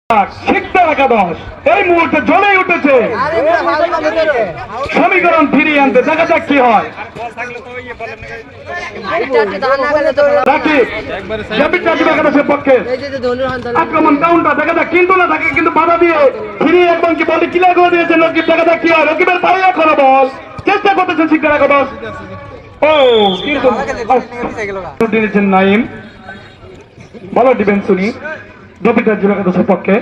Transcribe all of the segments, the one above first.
শিকদার একাদশ এই মুহূর্তে জ্বলে উঠেছে সমীকরণ ফিরিয়ে আনতে। দেখা যাক কি হয়। পক্ষে আক্রমণ কাউন্টার দেখা যাক, কিন্তু না থাকে কিন্তু বাধা দিয়ে ফিরিয়ে একদম কি বলটি ক্লিয়ার করে দিয়েছেন রকিব। দেখা যাক কি হয়। রকিবের পায়ে এখনো বল চেষ্টা করতেছেন শিকদার একাদশ। ও কিন্তু নিয়েছেন নাইম, ভালো ডিফেন্স উনি রবির রাজ্যের একাদশের পক্ষে।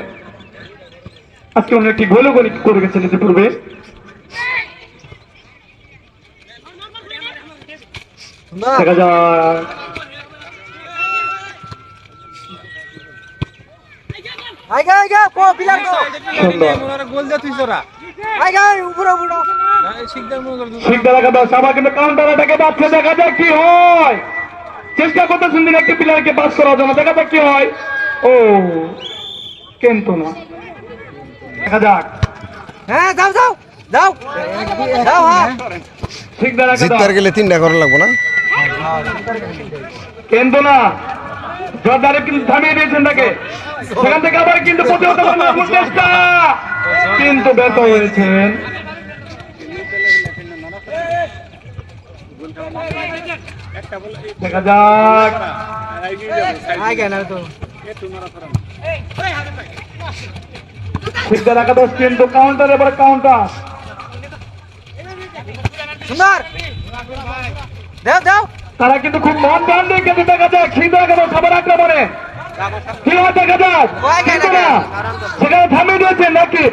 আজকে উনি একটি গোলও করে গেছেন ইতিপূর্বে। দেখা যাক আবার কিন্তু কাউন্টার অ্যাটাকে যাচ্ছে। দেখা যাক কি হয়। চেষ্টা করতেছেন তিনি একটি প্লেয়ারকে পাস করার জন্য। দেখা যাক কি হয়। ও কিন্তু না। দেখা যাক। হ্যাঁ যাও যাও যাও যাও। হ্যাঁ জিততে গেলে 3টা করা লাগবে না কিন্তু না। জর্দারে কিন্তু থামিয়ে দিয়েছেন তাকে। সেখান থেকে আবার কিন্তু প্রতিহত করার চেষ্টা, কিন্তু ব্যর্থ হয়েছেন। দেখা যাক। শিকদার একাদশ কিন্তু কাউন্টার, এবার কাউন্টার সুন্দর দাও দাও। তারা কিন্তু খুব মন টান দিয়ে কিন্তু দেখা যাক শিকদার একাদশ আবার আক্রমণে কি হয়। দেখা যাক কিন্তু না, সেখানে থামিয়ে দিয়েছেন রাকিব।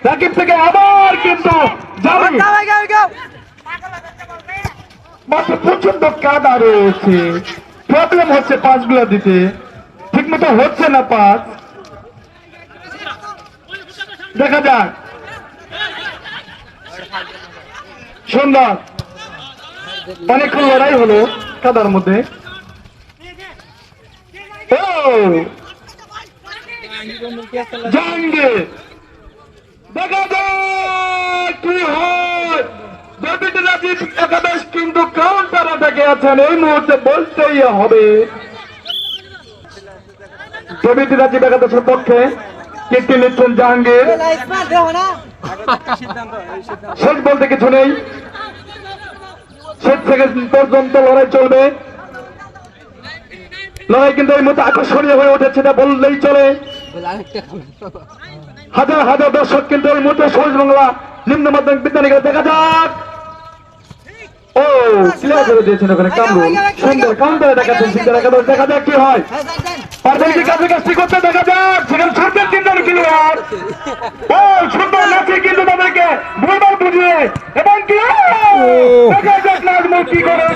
রাকিব থেকে আবার কিন্তু মাত্র প্রচন্ড কাদা রয়েছে। প্রবলেম হচ্ছে পাসগুলো দিতে, ঠিক মতো হচ্ছে না পাস। দেখা যাক। সুন্দর, অনেকক্ষণ লড়াই হলো কাদার মধ্যে। জাহাঙ্গীর দেখা যাক কি হয়। একাদশ কিন্তু কাউন্টার অ্যাটাকে আছেন এই মুহূর্তে বলতেই হবে। রবিটি রাজীব একাদশের পক্ষে কিটটি নিচ্ছেন জাহাঙ্গীর। শেষ বলতে কিছু নেই, শেষ সেকেন্ড পর্যন্ত লড়াই চলবে। লড়াই কিন্তু এই মুহূর্তে আকর্ষণীয় হয়ে উঠেছে না বললেই চলে। হাজার হাজার দর্শক কিন্তু এই মুহূর্তে সবুজ বাংলা নিম্ন মাধ্যমিক বিদ্যালয়। দেখা যাক। ও ক্লিয়ার করে দিয়েছেন ওখানে কামরুল। সুন্দর কাউন্টারে দেখাচ্ছেন শিকদার একাদশ। দেখা যাক কি হয়। পারবেন কি কাছে কাজটি করতে। দেখা যাক সেখানে সুন্দর তিনজন ক্লিয়ার। ও সুন্দর নাচে কিন্তু তাদেরকে ভুলবার বুঝিয়ে এবং কি দেখা যাক নাজমুল কি করেন।